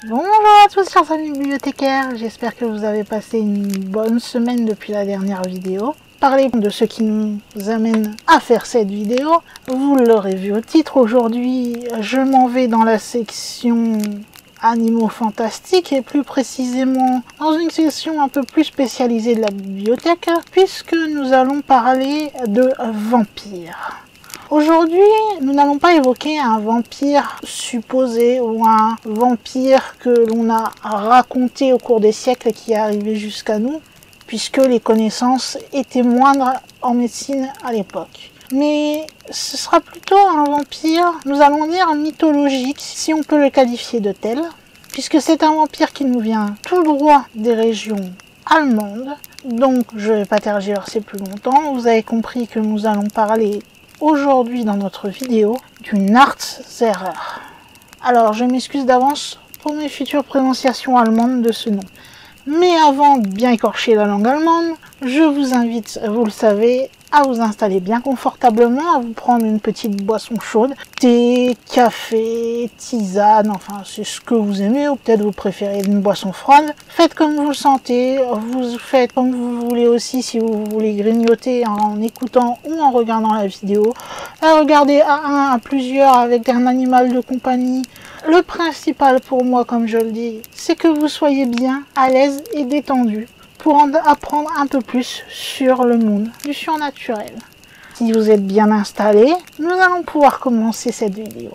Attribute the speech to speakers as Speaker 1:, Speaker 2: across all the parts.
Speaker 1: Bonjour à tous chers amis bibliothécaires, j'espère que vous avez passé une bonne semaine depuis la dernière vidéo. Parler de ce qui nous amène à faire cette vidéo, vous l'aurez vu au titre, aujourd'hui je m'en vais dans la section animaux fantastiques et plus précisément dans une section un peu plus spécialisée de la bibliothèque puisque nous allons parler de vampires. Aujourd'hui, nous n'allons pas évoquer un vampire supposé ou un vampire que l'on a raconté au cours des siècles qui est arrivé jusqu'à nous, puisque les connaissances étaient moindres en médecine à l'époque. Mais ce sera plutôt un vampire, nous allons dire mythologique, si on peut le qualifier de tel, puisque c'est un vampire qui nous vient tout droit des régions allemandes. Donc je ne vais pas tergiverser plus longtemps, vous avez compris que nous allons parler aujourd'hui dans notre vidéo du Nachtzerer. Alors je m'excuse d'avance pour mes futures prononciations allemandes de ce nom. Mais avant de bien écorcher la langue allemande, je vous invite, vous le savez, à vous installer bien confortablement, à vous prendre une petite boisson chaude, thé, café, tisane, enfin c'est ce que vous aimez, ou peut-être vous préférez une boisson froide. Faites comme vous le sentez, vous faites comme vous voulez aussi si vous voulez grignoter en écoutant ou en regardant la vidéo. Regardez à un, à plusieurs, avec un animal de compagnie. Le principal pour moi, comme je le dis, c'est que vous soyez bien à l'aise et détendu pour en apprendre un peu plus sur le monde du surnaturel. Si vous êtes bien installé, nous allons pouvoir commencer cette vidéo.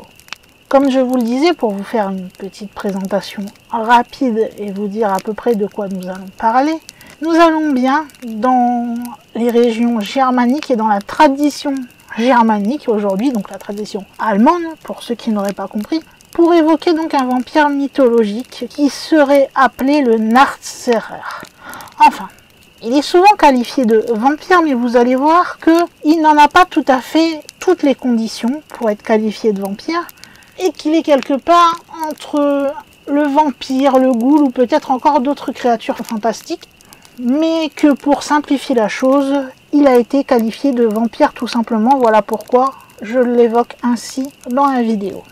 Speaker 1: Comme je vous le disais, pour vous faire une petite présentation rapide et vous dire à peu près de quoi nous allons parler, nous allons bien dans les régions germaniques et dans la tradition germanique aujourd'hui, donc la tradition allemande, pour ceux qui n'auraient pas compris, pour évoquer donc un vampire mythologique qui serait appelé le Nachtzerer. Enfin, il est souvent qualifié de vampire, mais vous allez voir qu'il n'en a pas tout à fait toutes les conditions pour être qualifié de vampire, et qu'il est quelque part entre le vampire, le ghoul, ou peut-être encore d'autres créatures fantastiques, mais que pour simplifier la chose, il a été qualifié de vampire tout simplement, voilà pourquoi je l'évoque ainsi dans la vidéo.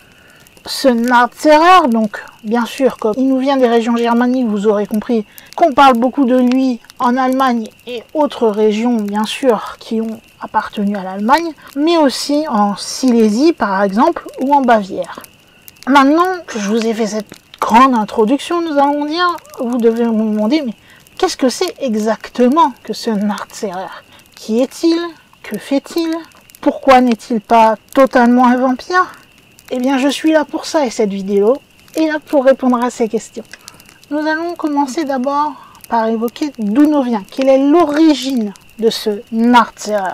Speaker 1: Ce Nachtzerer, donc bien sûr comme il nous vient des régions germaniques, vous aurez compris qu'on parle beaucoup de lui en Allemagne et autres régions bien sûr qui ont appartenu à l'Allemagne, mais aussi en Silésie par exemple ou en Bavière. Maintenant que je vous ai fait cette grande introduction, nous allons dire, vous devez vous demander, mais qu'est-ce que c'est exactement que ce Nachtzerer? Qui est-il? Que fait-il? Pourquoi n'est-il pas totalement un vampire? Eh bien, je suis là pour ça et cette vidéo est là pour répondre à ces questions. Nous allons commencer d'abord par évoquer d'où nous vient, quelle est l'origine de ce Nachtzerer.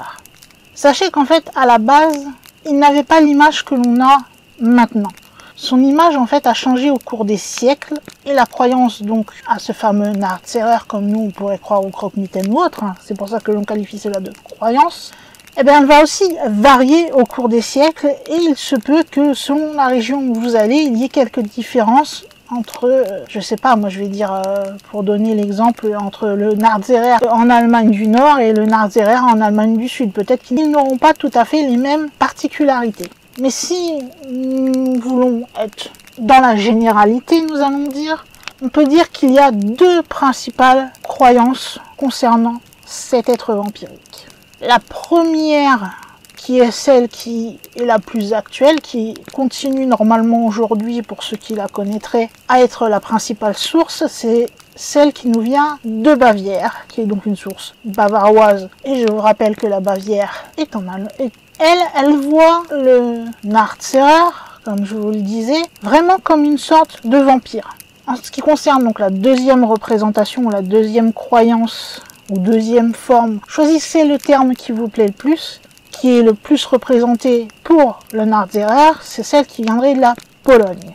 Speaker 1: Sachez qu'en fait, à la base, il n'avait pas l'image que l'on a maintenant. Son image, en fait, a changé au cours des siècles et la croyance donc à ce fameux Nachtzerer, comme nous on pourrait croire au croque-mitaine ou autre, hein, c'est pour ça que l'on qualifie cela de croyance. Eh bien, elle va aussi varier au cours des siècles et il se peut que selon la région où vous allez, il y ait quelques différences entre, je sais pas, moi je vais dire, pour donner l'exemple, entre le Nachtzerer en Allemagne du Nord et le Nachtzerer en Allemagne du Sud. Peut-être qu'ils n'auront pas tout à fait les mêmes particularités. Mais si nous voulons être dans la généralité, nous allons dire, on peut dire qu'il y a deux principales croyances concernant cet être vampirique. La première, qui est celle qui est la plus actuelle, qui continue normalement aujourd'hui, pour ceux qui la connaîtraient, à être la principale source, c'est celle qui nous vient de Bavière, qui est donc une source bavaroise. Et je vous rappelle que la Bavière est en Allemagne. Elle voit le Nachtzerer, comme je vous le disais, vraiment comme une sorte de vampire. En ce qui concerne donc la deuxième représentation, ou la deuxième croyance, ou deuxième forme, choisissez le terme qui vous plaît le plus, qui est le plus représenté pour le Nachtzerer, c'est celle qui viendrait de la Pologne,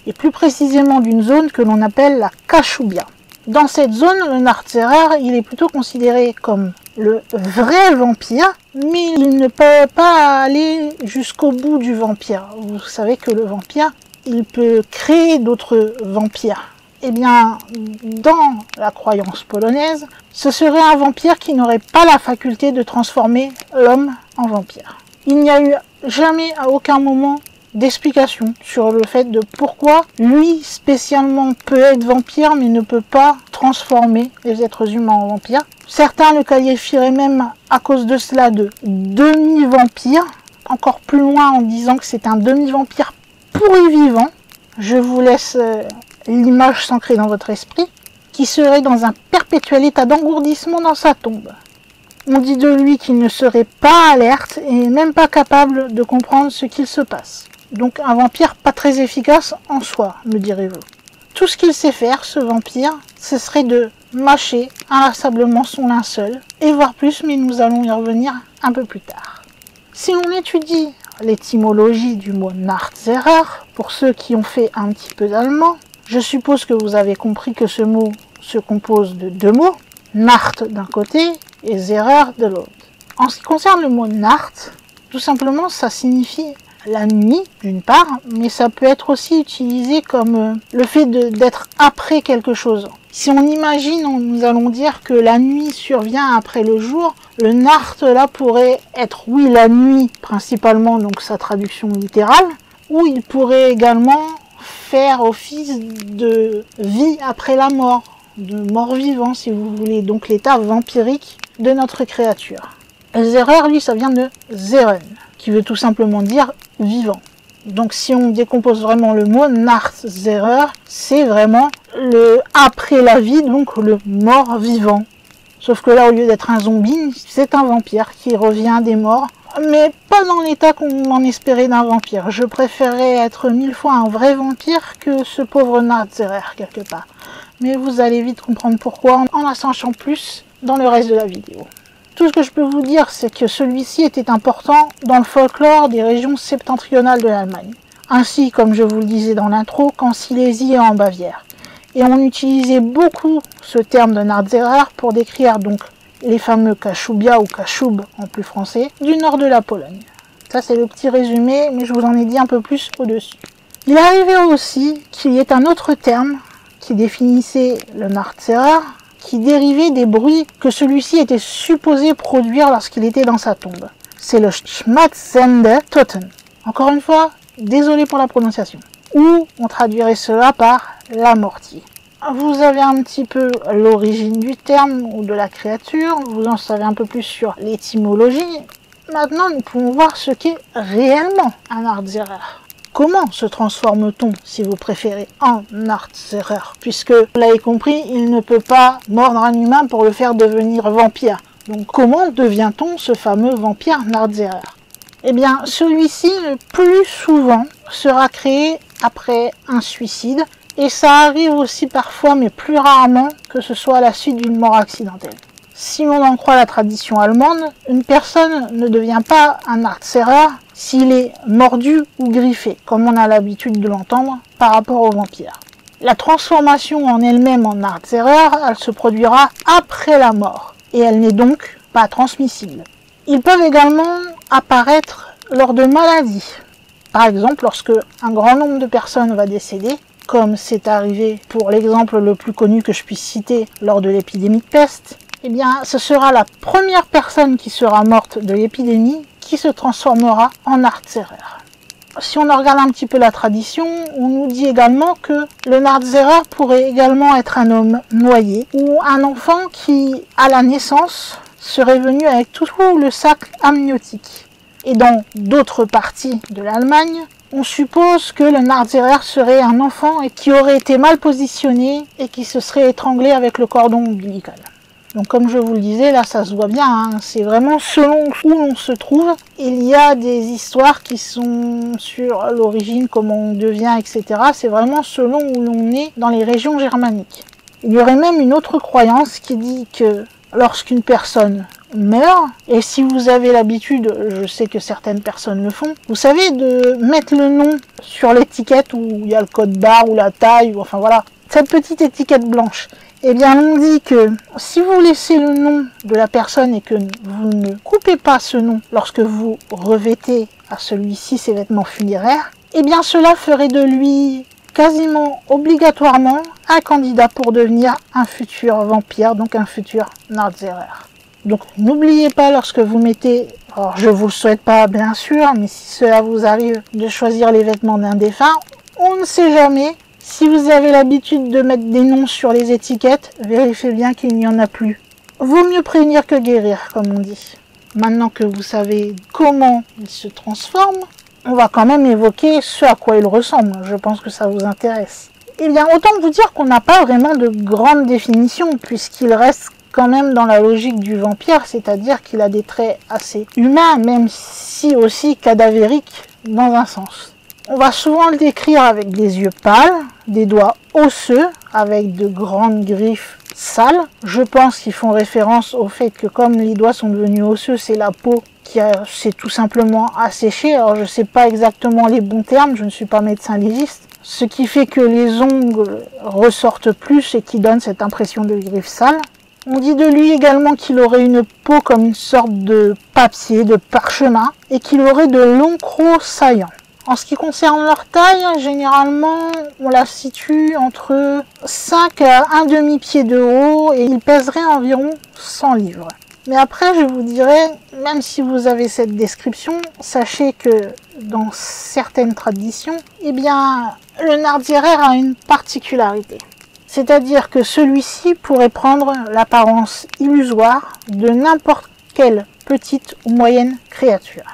Speaker 1: et plus précisément d'une zone que l'on appelle la Kashubia. Dans cette zone, le Nachtzerer, il est plutôt considéré comme le vrai vampire, mais il ne peut pas aller jusqu'au bout du vampire. Vous savez que le vampire, il peut créer d'autres vampires. Eh bien, dans la croyance polonaise, ce serait un vampire qui n'aurait pas la faculté de transformer l'homme en vampire. Il n'y a eu jamais à aucun moment d'explications sur le fait de pourquoi lui spécialement peut être vampire mais ne peut pas transformer les êtres humains en vampires. Certains le qualifieraient même à cause de cela de demi-vampire, encore plus loin en disant que c'est un demi-vampire pourri vivant. Je vous laisse l'image s'ancrer dans votre esprit, qui serait dans un perpétuel état d'engourdissement dans sa tombe. On dit de lui qu'il ne serait pas alerte et même pas capable de comprendre ce qu'il se passe. Donc un vampire pas très efficace en soi, me direz-vous. Tout ce qu'il sait faire, ce vampire, ce serait de mâcher inlassablement son linceul, et voire plus, mais nous allons y revenir un peu plus tard. Si l'on étudie l'étymologie du mot Nachtzerer, pour ceux qui ont fait un petit peu d'allemand, je suppose que vous avez compris que ce mot se compose de deux mots, Nacht d'un côté et Zerer de l'autre. En ce qui concerne le mot Nacht, tout simplement ça signifie la nuit d'une part, mais ça peut être aussi utilisé comme le fait d'être après quelque chose. Si on imagine, nous allons dire que la nuit survient après le jour, le Nacht là pourrait être oui la nuit principalement, donc sa traduction littérale, ou il pourrait également faire office de vie après la mort, de mort-vivant si vous voulez, donc l'état vampirique de notre créature. Zerer, lui, ça vient de Zeren, qui veut tout simplement dire vivant. Donc si on décompose vraiment le mot, Nachtzerer, c'est vraiment le après la vie, donc le mort-vivant. Sauf que là, au lieu d'être un zombie, c'est un vampire qui revient des morts, mais pas dans l'état qu'on en espérait d'un vampire. Je préférerais être 1000 fois un vrai vampire que ce pauvre Nachtzerer quelque part. Mais vous allez vite comprendre pourquoi en la sachant plus dans le reste de la vidéo. Tout ce que je peux vous dire, c'est que celui-ci était important dans le folklore des régions septentrionales de l'Allemagne, ainsi, comme je vous le disais dans l'intro, qu'en Silésie et en Bavière. Et on utilisait beaucoup ce terme de Nachtzerer pour décrire donc les fameux Kashubia ou Kashub en plus français, du nord de la Pologne. Ça c'est le petit résumé, mais je vous en ai dit un peu plus au-dessus. Il arrivait aussi qu'il y ait un autre terme qui définissait le Nachtzerer, qui dérivait des bruits que celui-ci était supposé produire lorsqu'il était dans sa tombe. C'est le Schmatzende Toten. Encore une fois, désolé pour la prononciation. Ou on traduirait cela par l'amorti. Vous avez un petit peu l'origine du terme ou de la créature, vous en savez un peu plus sur l'étymologie. Maintenant, nous pouvons voir ce qu'est réellement un Nachtzerer. Comment se transforme-t-on, si vous préférez, en Nachtzerer? Puisque, vous l'avez compris, il ne peut pas mordre un humain pour le faire devenir vampire. Donc comment devient-on ce fameux vampire Nachtzerer? Eh bien, celui-ci, le plus souvent, sera créé après un suicide. Et ça arrive aussi parfois, mais plus rarement, que ce soit à la suite d'une mort accidentelle. Si l'on en croit la tradition allemande, une personne ne devient pas un Nachtzerer s'il est mordu ou griffé, comme on a l'habitude de l'entendre par rapport aux vampires. La transformation en elle-même en Nachtzerer, elle se produira après la mort, et elle n'est donc pas transmissible. Ils peuvent également apparaître lors de maladies. Par exemple, lorsque un grand nombre de personnes va décéder, comme c'est arrivé pour l'exemple le plus connu que je puisse citer lors de l'épidémie de peste, eh bien, ce sera la première personne qui sera morte de l'épidémie qui se transformera en Nachtzerer. Si on regarde un petit peu la tradition, on nous dit également que le Nachtzerer pourrait également être un homme noyé ou un enfant qui, à la naissance, serait venu avec tout le sac amniotique. Et dans d'autres parties de l'Allemagne, on suppose que le Nachtzerer serait un enfant et qui aurait été mal positionné et qui se serait étranglé avec le cordon ombilical. Donc comme je vous le disais, là ça se voit bien, hein, c'est vraiment selon où l'on se trouve. Il y a des histoires qui sont sur l'origine, comment on devient, etc. C'est vraiment selon où l'on est dans les régions germaniques. Il y aurait même une autre croyance qui dit que lorsqu'une personne meurt, et si vous avez l'habitude, je sais que certaines personnes le font, vous savez, de mettre le nom sur l'étiquette où il y a le code barre ou la taille, ou enfin voilà, cette petite étiquette blanche. Eh bien, on dit que si vous laissez le nom de la personne et que vous ne coupez pas ce nom lorsque vous revêtez à celui-ci ses vêtements funéraires, eh bien, cela ferait de lui quasiment obligatoirement un candidat pour devenir un futur vampire, donc un futur Nachtzerer. Donc n'oubliez pas lorsque vous mettez, alors je vous le souhaite pas bien sûr, mais si cela vous arrive de choisir les vêtements d'un défunt, on ne sait jamais. Si vous avez l'habitude de mettre des noms sur les étiquettes, vérifiez bien qu'il n'y en a plus. Vaut mieux prévenir que guérir, comme on dit. Maintenant que vous savez comment il se transforme, on va quand même évoquer ce à quoi il ressemble. Je pense que ça vous intéresse. Eh bien, autant vous dire qu'on n'a pas vraiment de grande définition, puisqu'il reste quand même dans la logique du vampire, c'est-à-dire qu'il a des traits assez humains, même si aussi cadavériques dans un sens. On va souvent le décrire avec des yeux pâles, des doigts osseux, avec de grandes griffes sales. Je pense qu'ils font référence au fait que comme les doigts sont devenus osseux, c'est la peau qui s'est tout simplement asséchée. Alors je ne sais pas exactement les bons termes, je ne suis pas médecin légiste. Ce qui fait que les ongles ressortent plus et qui donne cette impression de griffes sales. On dit de lui également qu'il aurait une peau comme une sorte de papier, de parchemin, et qu'il aurait de longs crocs saillants. En ce qui concerne leur taille, généralement, on la situe entre 5 à un demi-pied de haut et il pèserait environ 100 livres. Mais après, je vous dirais, même si vous avez cette description, sachez que dans certaines traditions, eh bien, le Nardzérer a une particularité. C'est-à-dire que celui-ci pourrait prendre l'apparence illusoire de n'importe quelle petite ou moyenne créature.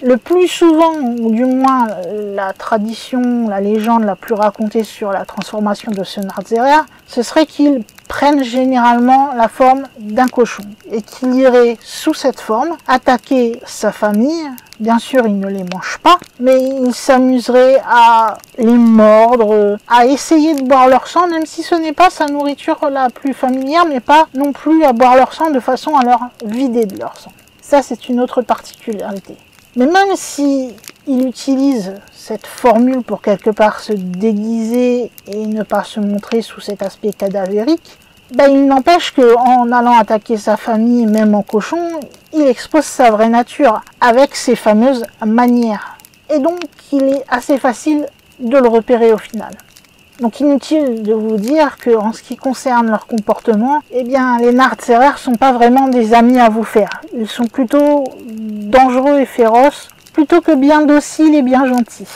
Speaker 1: Le plus souvent, ou du moins la tradition, la légende la plus racontée sur la transformation de ce Nardzérer, ce serait qu'il prenne généralement la forme d'un cochon et qu'il irait sous cette forme attaquer sa famille. Bien sûr, il ne les mange pas, mais il s'amuserait à les mordre, à essayer de boire leur sang, même si ce n'est pas sa nourriture la plus familière, mais pas non plus à boire leur sang de façon à leur vider de leur sang. Ça, c'est une autre particularité. Mais même si il utilise cette formule pour quelque part se déguiser et ne pas se montrer sous cet aspect cadavérique, il n'empêche qu'en allant attaquer sa famille, même en cochon, il expose sa vraie nature avec ses fameuses manières. Et donc, il est assez facile de le repérer au final. Donc inutile de vous dire qu'en ce qui concerne leur comportement, eh bien les Nardzérer sont pas vraiment des amis à vous faire. Ils sont plutôt dangereux et féroces, plutôt que bien dociles et bien gentils.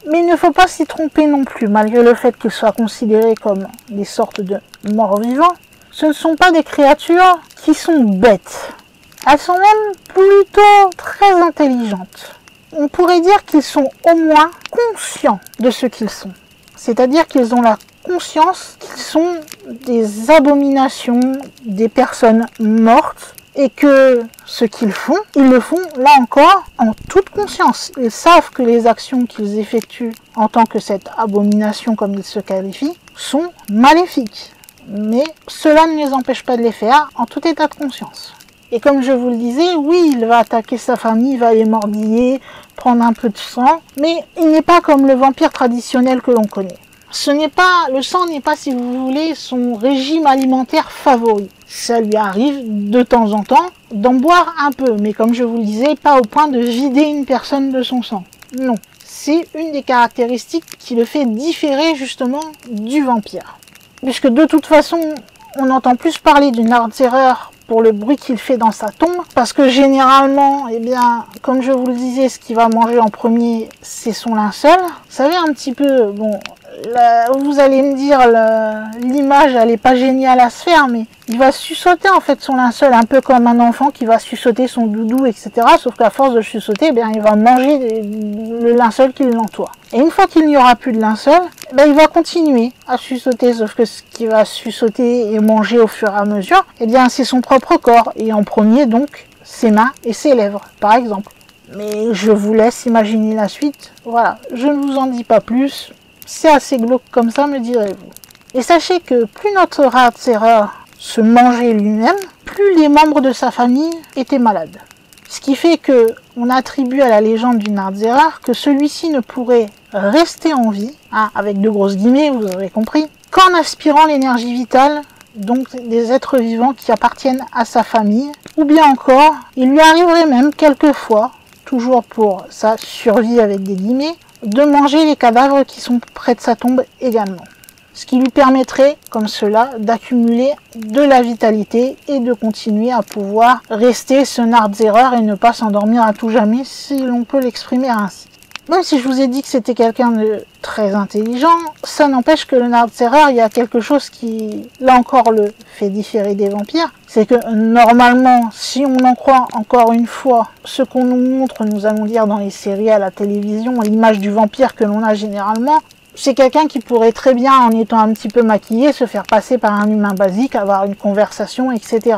Speaker 1: Mais il ne faut pas s'y tromper non plus, malgré le fait qu'ils soient considérés comme des sortes de morts-vivants. Ce ne sont pas des créatures qui sont bêtes. Elles sont même plutôt très intelligentes. On pourrait dire qu'ils sont au moins conscients de ce qu'ils sont. C'est-à-dire qu'ils ont la conscience qu'ils sont des abominations, des personnes mortes, et que ce qu'ils font, ils le font, là encore, en toute conscience. Ils savent que les actions qu'ils effectuent en tant que cette abomination, comme ils se qualifient, sont maléfiques. Mais cela ne les empêche pas de les faire en tout état de conscience. Et comme je vous le disais, oui, il va attaquer sa famille, il va les mordiller, prendre un peu de sang, mais il n'est pas comme le vampire traditionnel que l'on connaît. Le sang n'est pas, si vous voulez, son régime alimentaire favori. Ça lui arrive de temps en temps d'en boire un peu, mais comme je vous le disais, pas au point de vider une personne de son sang. Non, c'est une des caractéristiques qui le fait différer justement du vampire. Puisque de toute façon, on entend plus parler du Nardzérer pour le bruit qu'il fait dans sa tombe, parce que généralement, eh bien, comme je vous le disais, ce qu'il va manger en premier, c'est son linceul. Vous savez un petit peu, bon, vous allez me dire, l'image, elle est pas géniale à se faire, mais il va suçoter en fait son linceul, un peu comme un enfant qui va suçoter son doudou, etc. Sauf qu'à force de suçoter, eh bien, il va manger le linceul qui l'entoure. Et une fois qu'il n'y aura plus de linceul, il va continuer à suçoter, sauf que ce qui va suçoter et manger au fur et à mesure, eh bien, c'est son propre corps, et en premier donc, ses mains et ses lèvres, par exemple. Mais je vous laisse imaginer la suite. Voilà, je ne vous en dis pas plus. C'est assez glauque comme ça, me direz-vous. Et sachez que plus notre Nardzérer se mangeait lui-même, plus les membres de sa famille étaient malades. Ce qui fait que on attribue à la légende du Nardzérer que celui-ci ne pourrait rester en vie, avec de grosses guillemets, vous aurez compris, qu'en aspirant l'énergie vitale, donc des êtres vivants qui appartiennent à sa famille, ou bien encore, il lui arriverait même quelquefois, toujours pour sa survie avec des guillemets, de manger les cadavres qui sont près de sa tombe également. ce qui lui permettrait, comme cela, d'accumuler de la vitalité et de continuer à pouvoir rester ce Nardzerer et ne pas s'endormir à tout jamais, si l'on peut l'exprimer ainsi. Même si je vous ai dit que c'était quelqu'un de très intelligent, ça n'empêche que le Nardzerer, il y a quelque chose qui, là encore, le fait différer des vampires. C'est que normalement, si on en croit encore une fois ce qu'on nous montre, nous allons dire dans les séries à la télévision, l'image du vampire que l'on a généralement, c'est quelqu'un qui pourrait très bien, en étant un petit peu maquillé, se faire passer par un humain basique, avoir une conversation, etc.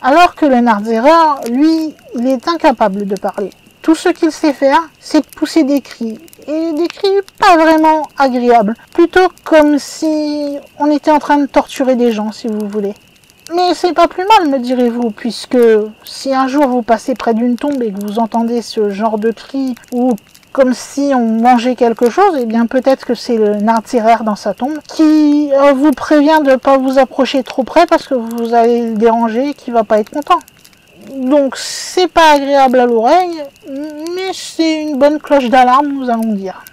Speaker 1: Alors que le Nardzerer, lui, il est incapable de parler. Tout ce qu'il sait faire, c'est de pousser des cris. Et des cris pas vraiment agréables. Plutôt comme si on était en train de torturer des gens, si vous voulez. Mais c'est pas plus mal, me direz-vous, puisque si un jour vous passez près d'une tombe et que vous entendez ce genre de cris, ou comme si on mangeait quelque chose, eh bien peut-être que c'est le Nardzerer dans sa tombe qui vous prévient de ne pas vous approcher trop près parce que vous allez le déranger et qu'il va pas être content. Donc c'est pas agréable à l'oreille, mais c'est une bonne cloche d'alarme, nous allons dire.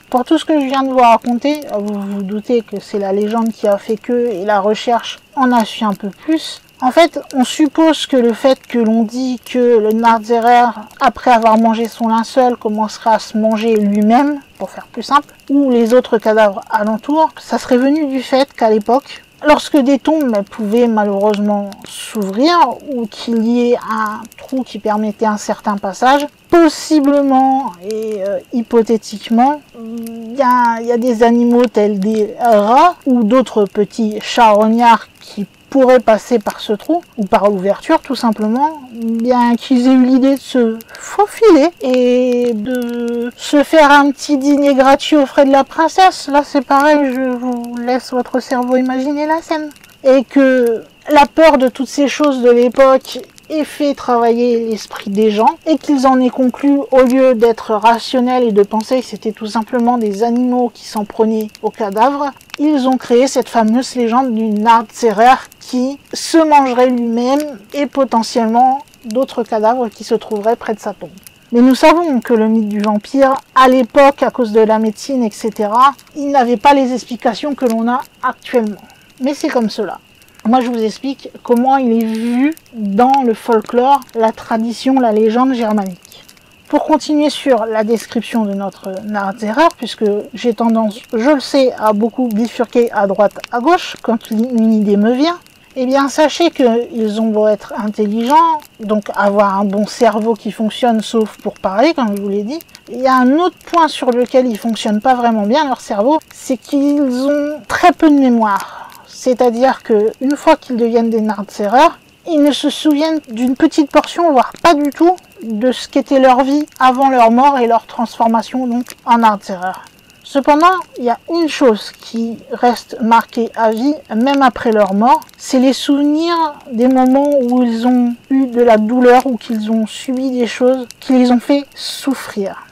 Speaker 1: Pour tout ce que je viens de vous raconter, vous vous doutez que c'est la légende qui a fait que, et la recherche en a su un peu plus. En fait, on suppose que le fait que l'on dit que le Nardzerer, après avoir mangé son linceul, commencera à se manger lui-même, pour faire plus simple, ou les autres cadavres alentours, ça serait venu du fait qu'à l'époque, lorsque des tombes pouvaient malheureusement s'ouvrir ou qu'il y ait un trou qui permettait un certain passage, possiblement et hypothétiquement, il y a des animaux tels des rats ou d'autres petits charognards qui pourraient passer par ce trou ou par l'ouverture tout simplement, bien qu'ils aient eu l'idée de se faufiler et de se faire un petit dîner gratuit aux frais de la princesse. Là c'est pareil, je vous laisse votre cerveau imaginer la scène. Et que la peur de toutes ces choses de l'époque ait fait travailler l'esprit des gens et qu'ils en aient conclu, au lieu d'être rationnels et de penser que c'était tout simplement des animaux qui s'en prenaient aux cadavres, ils ont créé cette fameuse légende du Nardzerer qui se mangerait lui-même et potentiellement d'autres cadavres qui se trouveraient près de sa tombe. Mais nous savons que le mythe du vampire, à l'époque, à cause de la médecine, etc., il n'avait pas les explications que l'on a actuellement. Mais c'est comme cela. Moi, je vous explique comment il est vu dans le folklore, la tradition, la légende germanique. Pour continuer sur la description de notre Nardzerer, puisque j'ai tendance, je le sais, à beaucoup bifurquer à droite, à gauche, quand une idée me vient, eh bien, sachez qu'ils ont beau être intelligents, donc avoir un bon cerveau qui fonctionne, sauf pour parler, comme je vous l'ai dit. Il y a un autre point sur lequel ils fonctionnent pas vraiment bien, leur cerveau, c'est qu'ils ont très peu de mémoire. C'est-à-dire qu'une fois qu'ils deviennent des Nardzerer, ils ne se souviennent d'une petite portion, voire pas du tout, de ce qu'était leur vie avant leur mort et leur transformation donc en Nardzerer. Cependant, il y a une chose qui reste marquée à vie, même après leur mort, c'est les souvenirs des moments où ils ont eu de la douleur ou qu'ils ont subi des choses qui les ont fait souffrir.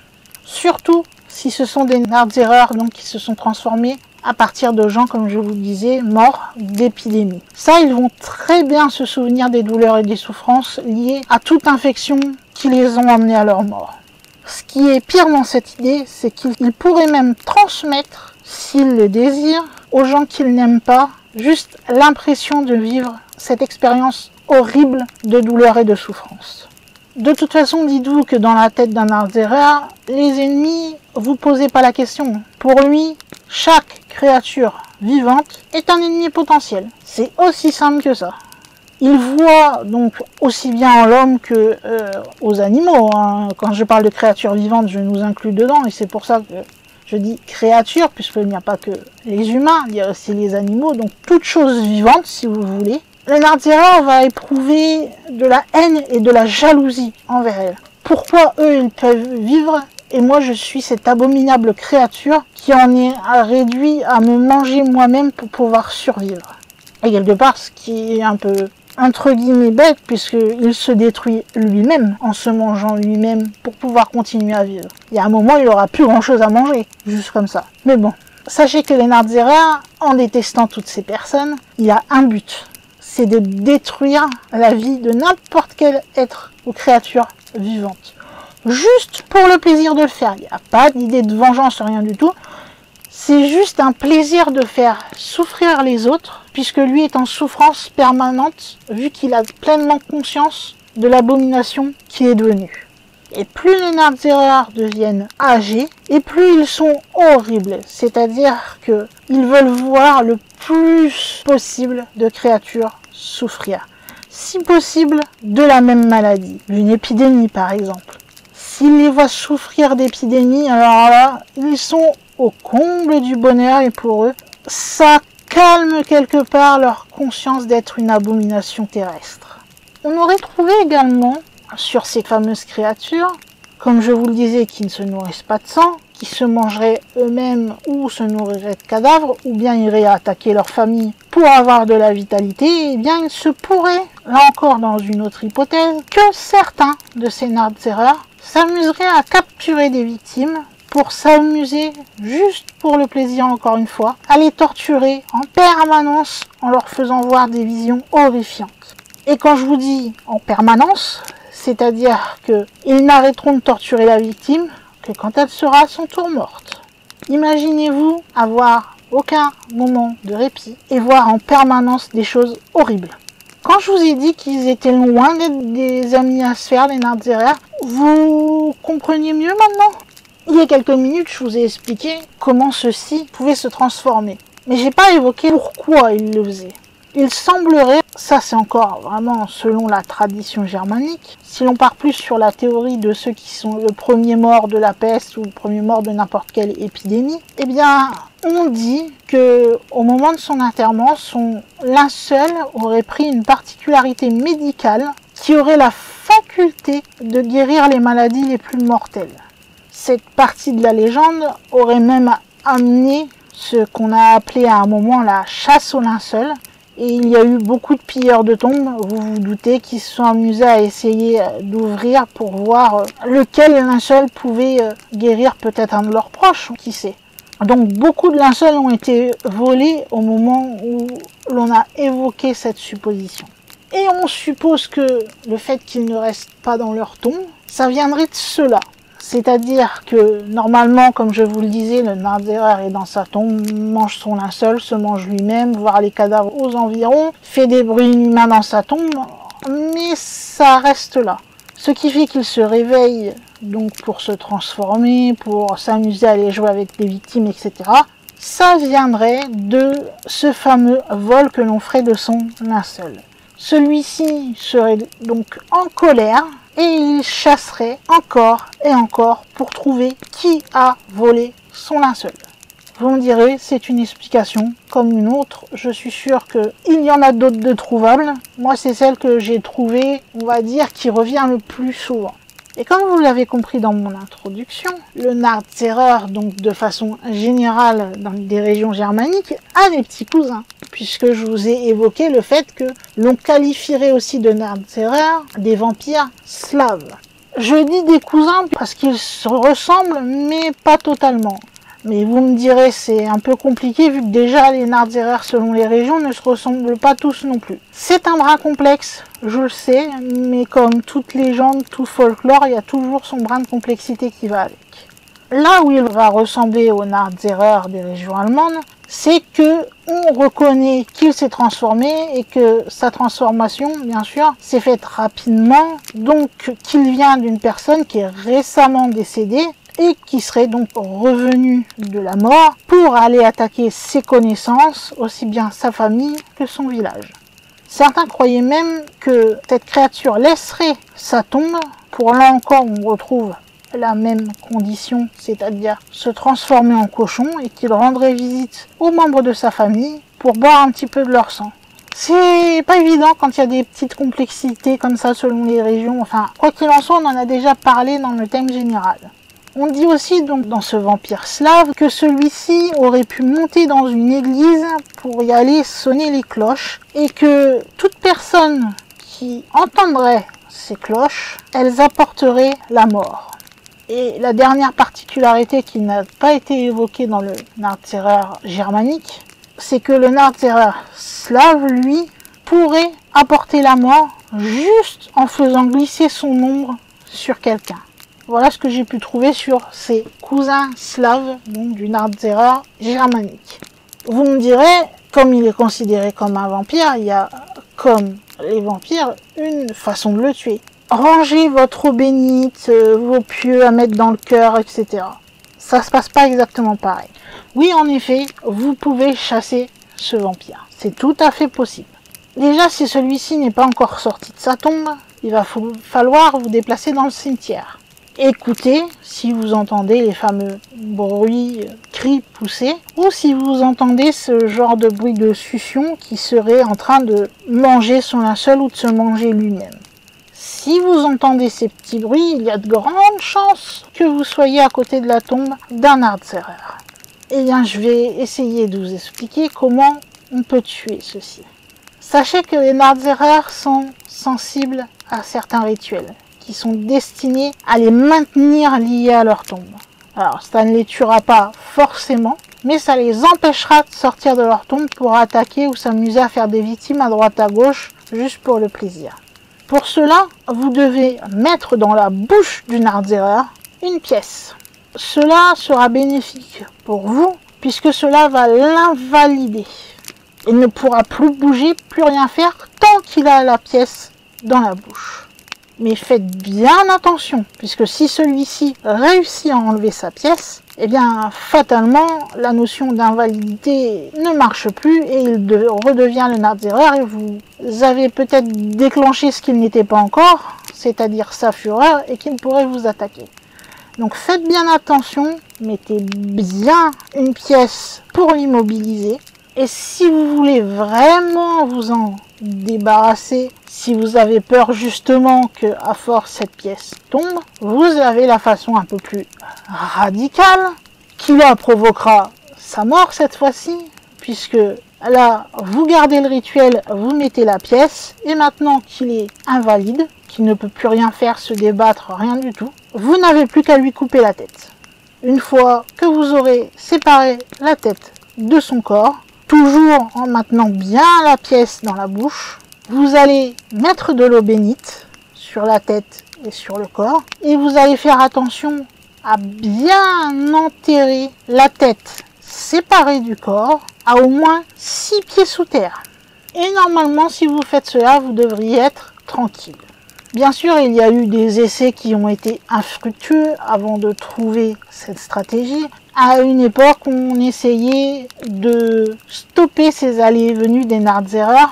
Speaker 1: Surtout si ce sont des Nardzerer donc qui se sont transformés à partir de gens, comme je vous le disais, morts d'épidémie. Ça, ils vont très bien se souvenir des douleurs et des souffrances liées à toute infection qui les ont amenés à leur mort. Ce qui est pire dans cette idée, c'est qu'ils pourraient même transmettre, s'ils le désirent, aux gens qu'ils n'aiment pas, juste l'impression de vivre cette expérience horrible de douleur et de souffrance. De toute façon, dites-vous que dans la tête d'un Nardzerer, les ennemis, vous posez pas la question. Pour lui, chaque créature vivante est un ennemi potentiel. C'est aussi simple que ça. Il voit donc aussi bien en l'homme que aux animaux. Hein. Quand je parle de créatures vivantes, je nous inclus dedans, et c'est pour ça que je dis créatures, puisqu'il n'y a pas que les humains, il y a aussi les animaux, donc toute chose vivante, si vous voulez. Le Nardzerer va éprouver de la haine et de la jalousie envers elle. Pourquoi eux, ils peuvent vivre et moi, je suis cette abominable créature qui en est réduit à me manger moi-même pour pouvoir survivre. Et quelque part, ce qui est un peu, entre guillemets, bête, puisqu'il se détruit lui-même en se mangeant lui-même pour pouvoir continuer à vivre. Il y a un moment, il n'aura plus grand-chose à manger, juste comme ça. Mais bon, sachez que les Nardzerer, en détestant toutes ces personnes, il y a un but. C'est de détruire la vie de n'importe quel être ou créature vivante. Juste pour le plaisir de le faire. Il n'y a pas d'idée de vengeance, rien du tout. c'est juste un plaisir de faire souffrir les autres, puisque lui est en souffrance permanente, vu qu'il a pleinement conscience de l'abomination qu'il est devenu. Et plus les Nardserrer deviennent âgés, et plus ils sont horribles. C'est-à-dire que ils veulent voir le plus possible de créatures souffrir. Si possible, de la même maladie, d'une épidémie par exemple. S'ils les voient souffrir d'épidémie, alors là, ils sont au comble du bonheur et pour eux, ça calme quelque part leur conscience d'être une abomination terrestre. On aurait trouvé également sur ces fameuses créatures, comme je vous le disais, qui ne se nourrissent pas de sang, qui se mangeraient eux-mêmes ou se nourriraient de cadavres, ou bien iraient attaquer leur famille pour avoir de la vitalité, eh bien il se pourrait, là encore dans une autre hypothèse, que certains de ces Nardserrer s'amuseraient à capturer des victimes pour s'amuser, juste pour le plaisir encore une fois, à les torturer en permanence en leur faisant voir des visions horrifiantes. Et quand je vous dis en permanence, c'est-à-dire qu'ils n'arrêteront de torturer la victime que quand elle sera à son tour morte. Imaginez-vous avoir aucun moment de répit et voir en permanence des choses horribles. Quand je vous ai dit qu'ils étaient loin d'être des amis à se faire, les Nardserrer, vous compreniez mieux maintenant? Il y a quelques minutes, je vous ai expliqué comment ceux-ci pouvaient se transformer. Mais j'ai pas évoqué pourquoi ils le faisaient. Il semblerait, ça c'est encore vraiment selon la tradition germanique, si l'on part plus sur la théorie de ceux qui sont le premier mort de la peste ou le premier mort de n'importe quelle épidémie, eh bien on dit que au moment de son enterrement, son linceul aurait pris une particularité médicale qui aurait la faculté de guérir les maladies les plus mortelles. Cette partie de la légende aurait même amené ce qu'on a appelé à un moment la chasse au linceul. Et il y a eu beaucoup de pilleurs de tombes, vous vous doutez, qui se sont amusés à essayer d'ouvrir pour voir lequel linceul pouvait guérir peut-être un de leurs proches, qui sait. Donc beaucoup de linceuls ont été volés au moment où l'on a évoqué cette supposition. Et on suppose que le fait qu'ils ne restent pas dans leur tombe, ça viendrait de cela. C'est-à-dire que normalement, comme je vous le disais, le Nardserrer est dans sa tombe, mange son linceul, se mange lui-même, voire les cadavres aux environs, fait des bruits inhumains dans sa tombe, mais ça reste là. Ce qui fait qu'il se réveille donc pour se transformer, pour s'amuser à aller jouer avec les victimes, etc. Ça viendrait de ce fameux vol que l'on ferait de son linceul. Celui-ci serait donc en colère, et il chasserait encore et encore pour trouver qui a volé son linceul. Vous me direz, c'est une explication comme une autre. Je suis sûr qu'il y en a d'autres de trouvables. Moi, c'est celle que j'ai trouvée, on va dire, qui revient le plus souvent. Et comme vous l'avez compris dans mon introduction, le Nardserrer, donc de façon générale dans des régions germaniques, a des petits cousins. Puisque je vous ai évoqué le fait que l'on qualifierait aussi de Nardserrer des vampires slaves. Je dis des cousins parce qu'ils se ressemblent, mais pas totalement. Mais vous me direz, c'est un peu compliqué vu que déjà les Nardserrer selon les régions ne se ressemblent pas tous non plus. C'est un brin complexe, je le sais, mais comme toute légende, tout folklore, il y a toujours son brin de complexité qui va avec. Là où il va ressembler au Nardserrer des régions allemandes, c'est que on reconnaît qu'il s'est transformé et que sa transformation, bien sûr, s'est faite rapidement, donc qu'il vient d'une personne qui est récemment décédée et qui serait donc revenu de la mort pour aller attaquer ses connaissances, aussi bien sa famille que son village. Certains croyaient même que cette créature laisserait sa tombe, pour là encore on retrouve la même condition, c'est-à-dire se transformer en cochon et qu'il rendrait visite aux membres de sa famille pour boire un petit peu de leur sang. C'est pas évident quand il y a des petites complexités comme ça selon les régions, enfin quoi qu'il en soit on en a déjà parlé dans le thème général. On dit aussi donc dans ce vampire slave que celui-ci aurait pu monter dans une église pour y aller sonner les cloches et que toute personne qui entendrait ces cloches, elles apporteraient la mort. Et la dernière particularité qui n'a pas été évoquée dans le Nardserrer germanique, c'est que le Nardserrer slave, lui, pourrait apporter la mort juste en faisant glisser son ombre sur quelqu'un. Voilà ce que j'ai pu trouver sur ses cousins slaves, donc du Nardzerer germanique. Vous me direz, comme il est considéré comme un vampire, il y a, comme les vampires, une façon de le tuer. Rangez votre eau bénite, vos pieux à mettre dans le cœur, etc. Ça se passe pas exactement pareil. Oui, en effet, vous pouvez chasser ce vampire. C'est tout à fait possible. Déjà, si celui-ci n'est pas encore sorti de sa tombe, il va falloir vous déplacer dans le cimetière. Écoutez si vous entendez les fameux bruits, cris poussés, ou si vous entendez ce genre de bruit de succion qui serait en train de manger son linceul ou de se manger lui-même. Si vous entendez ces petits bruits, il y a de grandes chances que vous soyez à côté de la tombe d'un Nardzerer. Eh bien, je vais essayer de vous expliquer comment on peut tuer ceci. Sachez que les Nardzerer sont sensibles à certains rituels qui sont destinés à les maintenir liés à leur tombe. Alors, ça ne les tuera pas forcément, mais ça les empêchera de sortir de leur tombe pour attaquer ou s'amuser à faire des victimes à droite à gauche, juste pour le plaisir. Pour cela, vous devez mettre dans la bouche du Nardzerer une pièce. Cela sera bénéfique pour vous, puisque cela va l'invalider. Il ne pourra plus bouger, plus rien faire, tant qu'il a la pièce dans la bouche. Mais faites bien attention, puisque si celui-ci réussit à enlever sa pièce, eh bien, fatalement, la notion d'invalidité ne marche plus et il redevient le Nardzerer et vous avez peut-être déclenché ce qu'il n'était pas encore, c'est-à-dire sa fureur, et qu'il pourrait vous attaquer. Donc faites bien attention, mettez bien une pièce pour l'immobiliser. Et si vous voulez vraiment vous en débarrasser, si vous avez peur justement que à force cette pièce tombe, vous avez la façon un peu plus radicale qui là provoquera sa mort cette fois-ci, puisque là vous gardez le rituel, vous mettez la pièce et maintenant qu'il est invalide, qu'il ne peut plus rien faire, se débattre, rien du tout, vous n'avez plus qu'à lui couper la tête. Une fois que vous aurez séparé la tête de son corps, toujours en maintenant bien la pièce dans la bouche, vous allez mettre de l'eau bénite sur la tête et sur le corps et vous allez faire attention à bien enterrer la tête séparée du corps à au moins 6 pieds sous terre. Et normalement, si vous faites cela, vous devriez être tranquille. Bien sûr, il y a eu des essais qui ont été infructueux avant de trouver cette stratégie. À une époque, on essayait de stopper ces allées et venues des Nardzerer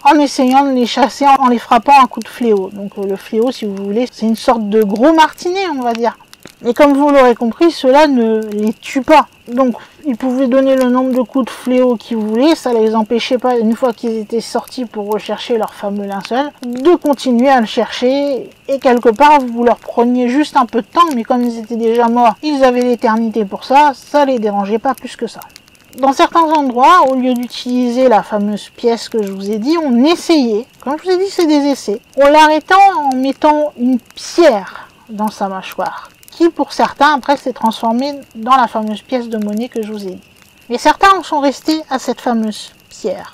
Speaker 1: en essayant de les chasser en les frappant à coups de fléau. Donc le fléau, si vous voulez, c'est une sorte de gros martinet, on va dire. Et comme vous l'aurez compris, cela ne les tue pas. Donc ils pouvaient donner le nombre de coups de fléau qu'ils voulaient, ça les empêchait pas, une fois qu'ils étaient sortis pour rechercher leur fameux linceul, de continuer à le chercher. Et quelque part, vous leur preniez juste un peu de temps, mais comme ils étaient déjà morts, ils avaient l'éternité pour ça, ça les dérangeait pas plus que ça. Dans certains endroits, au lieu d'utiliser la fameuse pièce que je vous ai dit, on essayait, comme je vous ai dit, c'est des essais, on l'arrêtant en mettant une pierre dans sa mâchoire, qui pour certains après s'est transformé dans la fameuse pièce de monnaie que je vous ai dit. Mais certains en sont restés à cette fameuse pierre.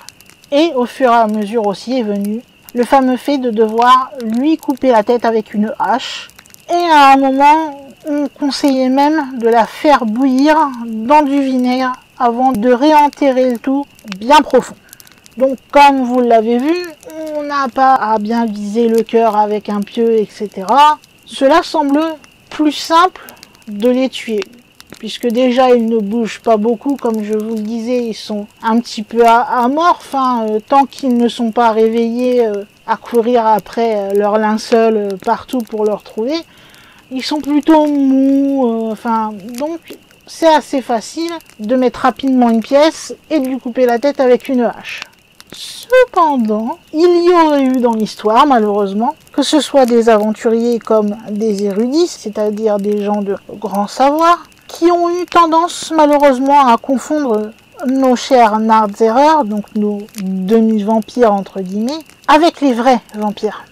Speaker 1: Et au fur et à mesure aussi est venu le fameux fait de devoir lui couper la tête avec une hache. Et à un moment, on conseillait même de la faire bouillir dans du vinaigre avant de réenterrer le tout bien profond. Donc comme vous l'avez vu, on n'a pas à bien viser le cœur avec un pieu, etc. Cela semble plus simple de les tuer, puisque déjà ils ne bougent pas beaucoup, comme je vous le disais, ils sont un petit peu amorphes, tant qu'ils ne sont pas réveillés à courir après leur linceul partout pour le retrouver, ils sont plutôt mous, donc c'est assez facile de mettre rapidement une pièce et de lui couper la tête avec une hache. Cependant, il y aurait eu dans l'histoire, malheureusement, que ce soit des aventuriers comme des érudits, c'est-à-dire des gens de grand savoir, qui ont eu tendance malheureusement à confondre nos chers Nardzerer, donc nos demi-vampires entre guillemets, avec les vrais vampires.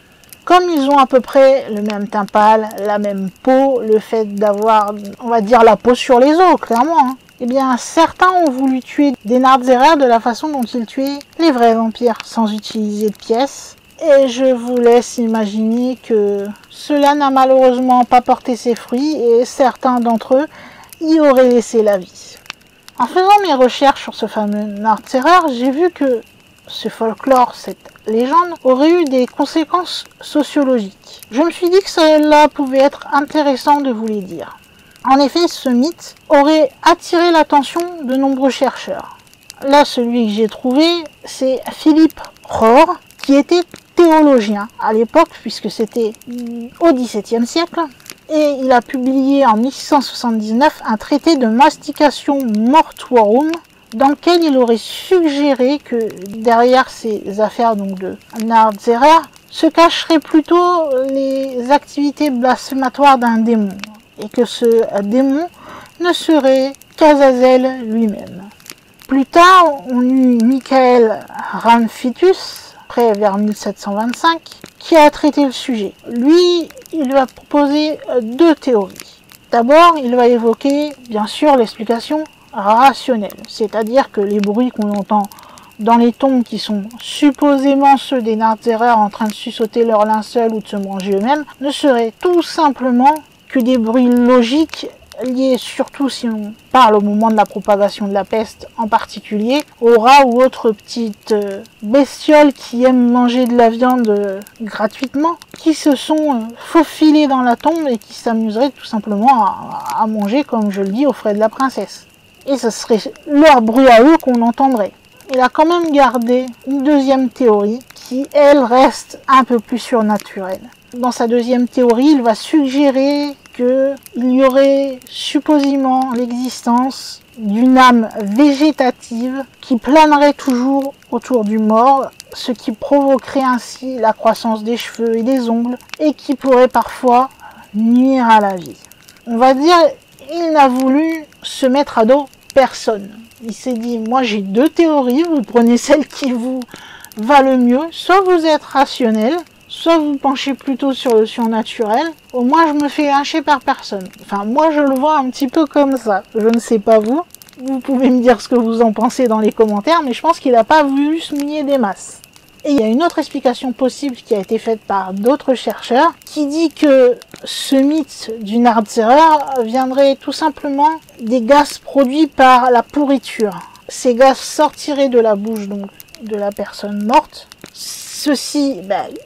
Speaker 1: Comme ils ont à peu près le même teint pâle, la même peau, le fait d'avoir, on va dire, la peau sur les os, clairement, eh bien, certains ont voulu tuer des Nardzerer de la façon dont ils tuaient les vrais vampires, sans utiliser de pièces, Et je vous laisse imaginer que cela n'a malheureusement pas porté ses fruits et certains d'entre eux y auraient laissé la vie. En faisant mes recherches sur ce fameux Nardserrer, j'ai vu que ce folklore, cette légende, aurait eu des conséquences sociologiques. Je me suis dit que cela pouvait être intéressant de vous les dire. En effet, ce mythe aurait attiré l'attention de nombreux chercheurs. Là, celui que j'ai trouvé, c'est Philippe Rohr, qui était théologien à l'époque, puisque c'était au XVIIe siècle, et il a publié en 1679 un traité de mastication mortuorum, dans lequel il aurait suggéré que derrière ces affaires donc de Nardserrer se cacheraient plutôt les activités blasphématoires d'un démon, et que ce démon ne serait qu'Azazel lui-même. Plus tard, on eut Michael Ramphitus, près vers 1725, qui a traité le sujet. Lui, il va proposer deux théories. D'abord, il va évoquer, bien sûr, l'explication rationnelle, c'est-à-dire que les bruits qu'on entend dans les tombes qui sont supposément ceux des Nardserrer en train de suçoter leur linceul ou de se manger eux-mêmes, ne seraient tout simplement que des bruits logiques liés surtout, si on parle au moment de la propagation de la peste en particulier, aux rats ou autres petites bestioles qui aiment manger de la viande gratuitement, qui se sont faufilés dans la tombe et qui s'amuseraient tout simplement à manger, comme je le dis, aux frais de la princesse. Et ce serait leur bruit à eux qu'on entendrait. Il a quand même gardé une deuxième théorie qui, elle, reste un peu plus surnaturelle. Dans sa deuxième théorie, il va suggérer qu'il y aurait supposément l'existence d'une âme végétative qui planerait toujours autour du mort, ce qui provoquerait ainsi la croissance des cheveux et des ongles, et qui pourrait parfois nuire à la vie. On va dire, il n'a voulu se mettre à dos personne. Il s'est dit, moi j'ai deux théories, vous prenez celle qui vous va le mieux, soit vous êtes rationnel, soit vous penchez plutôt sur le surnaturel, au moins je me fais lyncher par personne. Enfin, moi je le vois un petit peu comme ça. Je ne sais pas vous. Vous pouvez me dire ce que vous en pensez dans les commentaires, mais je pense qu'il n'a pas voulu se mouiller des masses. Et il y a une autre explication possible qui a été faite par d'autres chercheurs, qui dit que ce mythe du Nardserrer viendrait tout simplement des gaz produits par la pourriture. Ces gaz sortiraient de la bouche donc de la personne morte. Ceci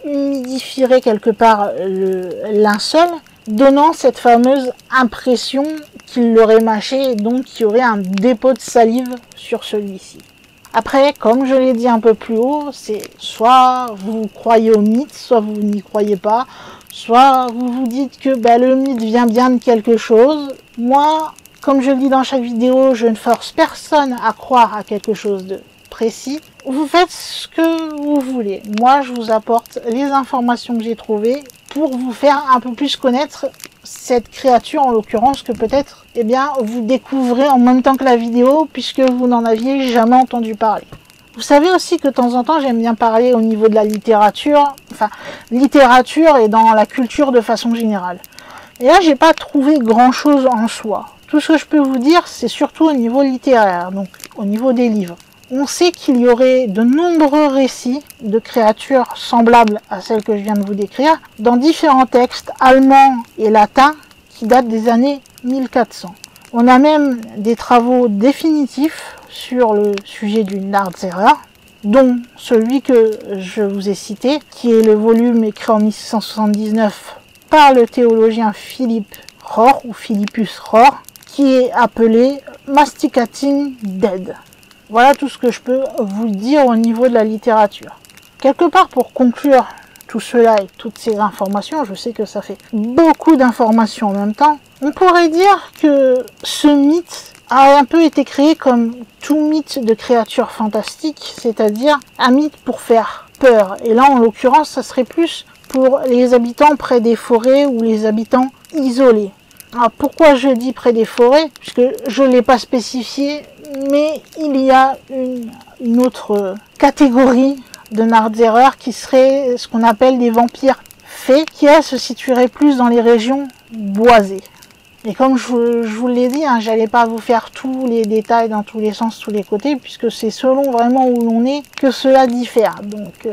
Speaker 1: humidifierait quelque part le linceul, donnant cette fameuse impression qu'il l'aurait mâché et donc qu'il y aurait un dépôt de salive sur celui-ci. Après, comme je l'ai dit un peu plus haut, c'est soit vous croyez au mythe, soit vous n'y croyez pas, soit vous vous dites que le mythe vient bien de quelque chose. Moi, comme je le dis dans chaque vidéo, je ne force personne à croire à quelque chose de précis. Vous faites ce que vous voulez. Moi, je vous apporte les informations que j'ai trouvées pour vous faire un peu plus connaître cette créature, en l'occurrence, que peut-être, vous découvrez en même temps que la vidéo, puisque vous n'en aviez jamais entendu parler. Vous savez aussi que de temps en temps, j'aime bien parler au niveau de la littérature, littérature et dans la culture de façon générale. Et là, j'ai pas trouvé grand-chose en soi. Tout ce que je peux vous dire, c'est surtout au niveau littéraire, donc au niveau des livres. On sait qu'il y aurait de nombreux récits de créatures semblables à celles que je viens de vous décrire dans différents textes allemands et latins qui datent des années 1400. On a même des travaux définitifs sur le sujet du Nardserrer, dont celui que je vous ai cité, qui est le volume écrit en 1679 par le théologien Philippe Rohr, ou Philippus Rohr, qui est appelé Masticating Dead. Voilà tout ce que je peux vous dire au niveau de la littérature. Quelque part, pour conclure tout cela et toutes ces informations, je sais que ça fait beaucoup d'informations en même temps, on pourrait dire que ce mythe a un peu été créé comme tout mythe de créatures fantastiques, c'est-à-dire un mythe pour faire peur. Et là, en l'occurrence, ça serait plus pour les habitants près des forêts ou les habitants isolés. Alors pourquoi je dis près des forêts? Puisque je ne l'ai pas spécifié, mais il y a une autre catégorie de Nardserrer qui serait ce qu'on appelle des vampires fées, qui elles se situeraient plus dans les régions boisées. Et comme je vous l'ai dit, j'allais pas vous faire tous les détails dans tous les sens, tous les côtés, puisque c'est selon vraiment où l'on est que cela diffère. Donc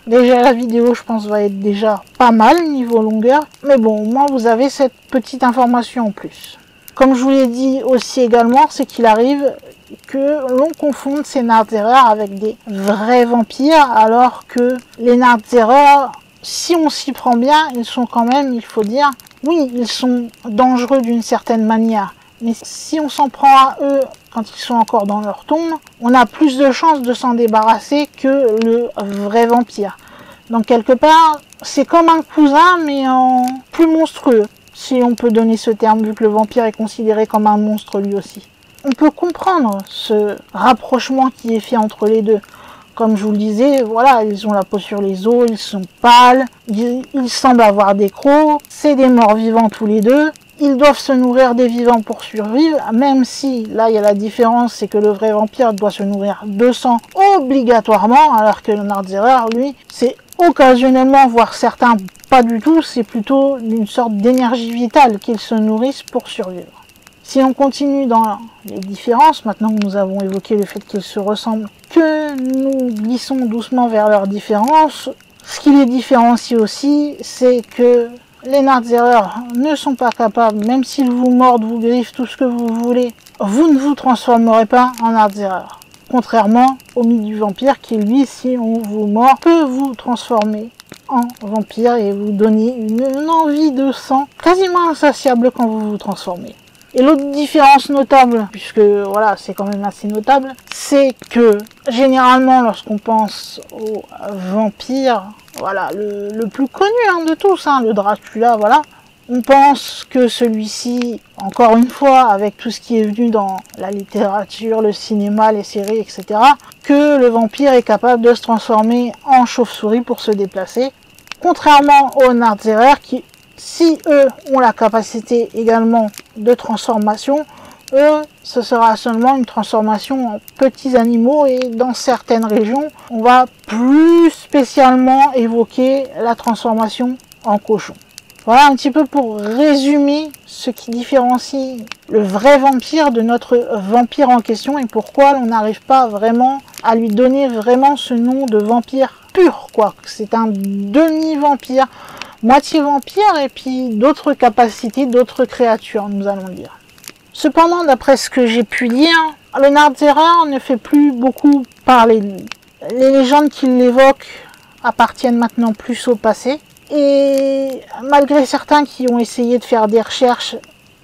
Speaker 1: Déjà la vidéo, je pense, va être déjà pas mal niveau longueur. Mais bon, au moins vous avez cette petite information en plus. Comme je vous l'ai dit aussi également, c'est qu'il arrive que l'on confonde ces Nardserrer avec des vrais vampires, alors que les Nardserrer, si on s'y prend bien, ils sont quand même, il faut dire, oui, ils sont dangereux d'une certaine manière. Mais si on s'en prend à eux quand ils sont encore dans leur tombe, on a plus de chances de s'en débarrasser que le vrai vampire. Donc quelque part, c'est comme un cousin, mais en plus monstrueux, si on peut donner ce terme, vu que le vampire est considéré comme un monstre lui aussi. On peut comprendre ce rapprochement qui est fait entre les deux. Comme je vous le disais, voilà, ils ont la peau sur les os, ils sont pâles, ils semblent avoir des crocs, c'est des morts vivants tous les deux. Ils doivent se nourrir des vivants pour survivre, même si, là, il y a la différence, c'est que le vrai vampire doit se nourrir de sang obligatoirement, alors que le Nardserrer, lui, c'est occasionnellement, voire certains pas du tout, c'est plutôt d'une sorte d'énergie vitale qu'ils se nourrissent pour survivre. Si on continue dans les différences, maintenant que nous avons évoqué le fait qu'ils se ressemblent, que nous glissons doucement vers leurs différences, ce qui les différencie aussi, c'est que les Nardserrer ne sont pas capables, même s'ils vous mordent, vous griffent, tout ce que vous voulez, vous ne vous transformerez pas en Nardserrer. Contrairement au mythe du vampire qui, lui, si on vous mord, peut vous transformer en vampire et vous donner une envie de sang quasiment insatiable quand vous vous transformez. Et l'autre différence notable, puisque voilà, c'est quand même assez notable, c'est que généralement lorsqu'on pense aux vampires, voilà, le plus connu de tous, le Dracula, voilà, on pense que celui-ci, encore une fois, avec tout ce qui est venu dans la littérature, le cinéma, les séries, etc., que le vampire est capable de se transformer en chauve-souris pour se déplacer, contrairement aux Nardserrer qui, si eux ont la capacité également de transformation, eux, ce sera seulement une transformation en petits animaux et dans certaines régions, on va plus spécialement évoquer la transformation en cochon. Voilà un petit peu pour résumer ce qui différencie le vrai vampire de notre vampire en question et pourquoi on n'arrive pas vraiment à lui donner vraiment ce nom de vampire pur, quoi. C'est un demi-vampire, moitié vampire et puis d'autres capacités, d'autres créatures, nous allons dire. Cependant, d'après ce que j'ai pu lire, le Nardserrer ne fait plus beaucoup parler de lui. Les légendes qui l'évoquent appartiennent maintenant plus au passé. Et malgré certains qui ont essayé de faire des recherches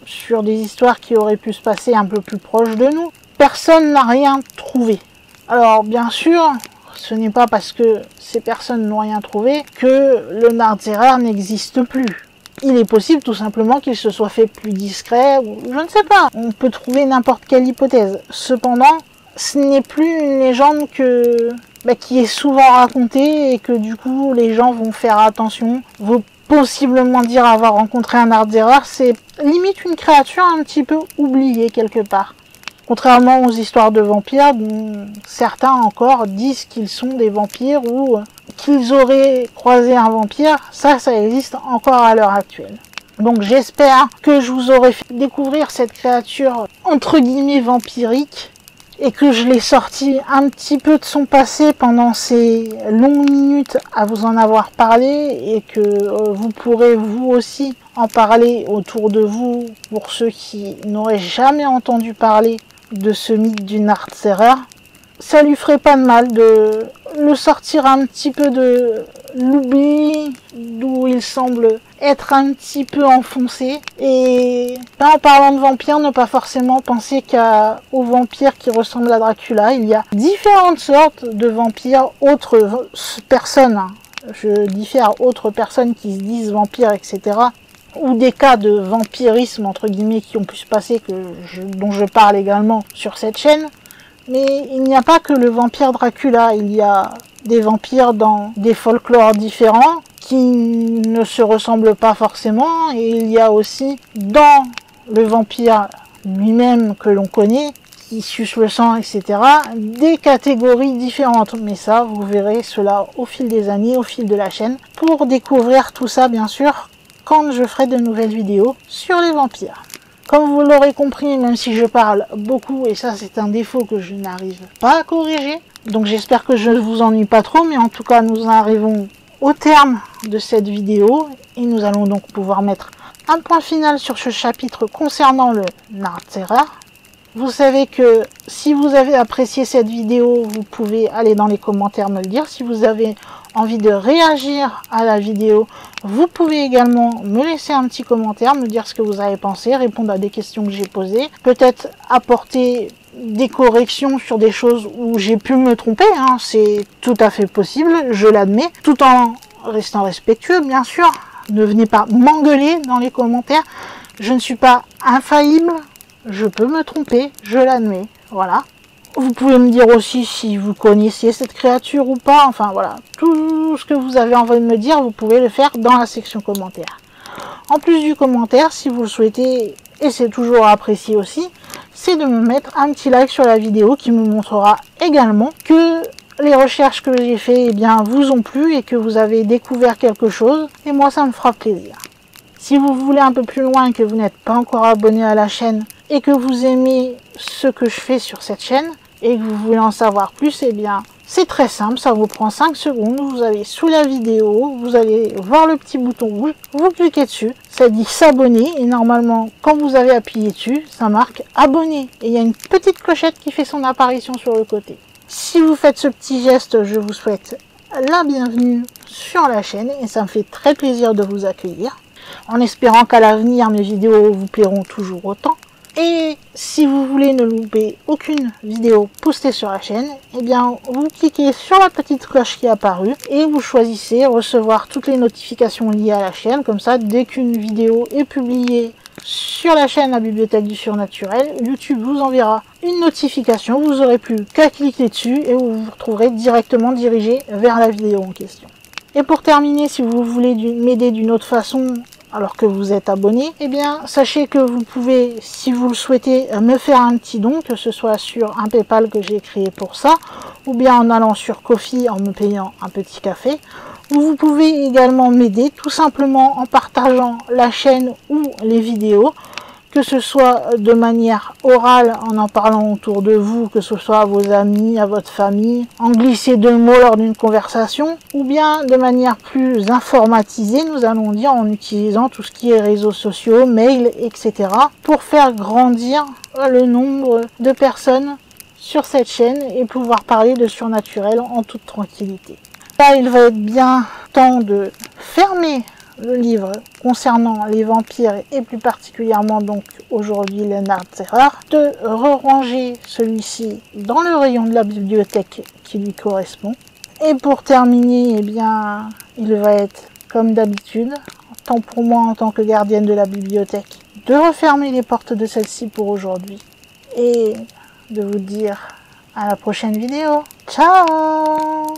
Speaker 1: sur des histoires qui auraient pu se passer un peu plus proches de nous, personne n'a rien trouvé. Alors bien sûr, ce n'est pas parce que ces personnes n'ont rien trouvé que le Nardserrer n'existe plus. Il est possible tout simplement qu'il se soit fait plus discret, ou je ne sais pas. On peut trouver n'importe quelle hypothèse. Cependant, ce n'est plus une légende qui est souvent racontée et que du coup les gens vont faire attention, vont possiblement dire avoir rencontré un Nardserrer. C'est limite une créature un petit peu oubliée quelque part. Contrairement aux histoires de vampires, dont certains encore disent qu'ils sont des vampires ou qu'ils auraient croisé un vampire, ça existe encore à l'heure actuelle. Donc j'espère que je vous aurai fait découvrir cette créature entre guillemets vampirique et que je l'ai sorti un petit peu de son passé pendant ces longues minutes à vous en avoir parlé et que vous pourrez vous aussi en parler autour de vous pour ceux qui n'auraient jamais entendu parler de ce mythe du Nardserrer. Ça lui ferait pas de mal de le sortir un petit peu de l'oubli d'où il semble être un petit peu enfoncé. Et en parlant de vampires, ne pas forcément penser qu'aux vampires qui ressemblent à Dracula. Il y a différentes sortes de vampires, autres personnes, je diffère, autres personnes qui se disent vampires, etc. Ou des cas de vampirisme, entre guillemets, qui ont pu se passer, dont je parle également sur cette chaîne. Mais il n'y a pas que le vampire Dracula, il y a des vampires dans des folklores différents qui ne se ressemblent pas forcément, et il y a aussi dans le vampire lui-même que l'on connaît, qui suce le sang, etc., des catégories différentes. Mais ça, vous verrez cela au fil des années, au fil de la chaîne, pour découvrir tout ça, bien sûr, quand je ferai de nouvelles vidéos sur les vampires. Comme vous l'aurez compris, même si je parle beaucoup, et ça c'est un défaut que je n'arrive pas à corriger, Donc j'espère que je ne vous ennuie pas trop, mais en tout cas nous arrivons au terme de cette vidéo et nous allons donc pouvoir mettre un point final sur ce chapitre concernant le Nachtterror. Vous savez que si vous avez apprécié cette vidéo, vous pouvez aller dans les commentaires me le dire. Si vous avez envie de réagir à la vidéo, vous pouvez également me laisser un petit commentaire, me dire ce que vous avez pensé, répondre à des questions que j'ai posées, peut-être apporter des corrections sur des choses où j'ai pu me tromper, hein. C'est tout à fait possible, je l'admets, tout en restant respectueux, bien sûr. Ne venez pas m'engueuler dans les commentaires, je ne suis pas infaillible, je peux me tromper, je l'admets, voilà. Vous pouvez me dire aussi si vous connaissiez cette créature ou pas, enfin voilà, tout ce que vous avez envie de me dire, vous pouvez le faire dans la section commentaires. En plus du commentaire, si vous le souhaitez, et c'est toujours apprécié aussi, c'est de me mettre un petit like sur la vidéo qui me montrera également que les recherches que j'ai fait eh bien, vous ont plu et que vous avez découvert quelque chose, et moi ça me fera plaisir. Si vous voulez un peu plus loin et que vous n'êtes pas encore abonné à la chaîne et que vous aimez ce que je fais sur cette chaîne et que vous voulez en savoir plus, eh bien c'est très simple, ça vous prend 5 secondes, vous allez sous la vidéo, vous allez voir le petit bouton rouge, vous cliquez dessus, ça dit s'abonner et normalement quand vous avez appuyé dessus, ça marque abonner et il y a une petite clochette qui fait son apparition sur le côté. Si vous faites ce petit geste, je vous souhaite la bienvenue sur la chaîne et ça me fait très plaisir de vous accueillir, en espérant qu'à l'avenir mes vidéos vous plairont toujours autant. Et si vous voulez ne louper aucune vidéo postée sur la chaîne, eh bien vous cliquez sur la petite cloche qui est apparue et vous choisissez recevoir toutes les notifications liées à la chaîne. Comme ça, dès qu'une vidéo est publiée sur la chaîne La Bibliothèque du Surnaturel, YouTube vous enverra une notification, vous n'aurez plus qu'à cliquer dessus et vous vous retrouverez directement dirigé vers la vidéo en question. Et pour terminer, si vous voulez m'aider d'une autre façon, alors que vous êtes abonné, eh bien sachez que vous pouvez, si vous le souhaitez, me faire un petit don, que ce soit sur un PayPal que j'ai créé pour ça, ou bien en allant sur Ko-fi en me payant un petit café, ou vous pouvez également m'aider tout simplement en partageant la chaîne ou les vidéos, que ce soit de manière orale en parlant autour de vous, que ce soit à vos amis, à votre famille, en glisser 2 mots lors d'une conversation, ou bien de manière plus informatisée, nous allons dire en utilisant tout ce qui est réseaux sociaux, mails, etc. pour faire grandir le nombre de personnes sur cette chaîne et pouvoir parler de surnaturel en toute tranquillité. Là, il va être bien temps de fermer le livre concernant les vampires et plus particulièrement donc aujourd'hui les Nachtterror, de ranger celui-ci dans le rayon de la bibliothèque qui lui correspond. Et pour terminer, eh bien, il va être comme d'habitude, tant pour moi en tant que gardienne de la bibliothèque, de refermer les portes de celle-ci pour aujourd'hui et de vous dire à la prochaine vidéo. Ciao!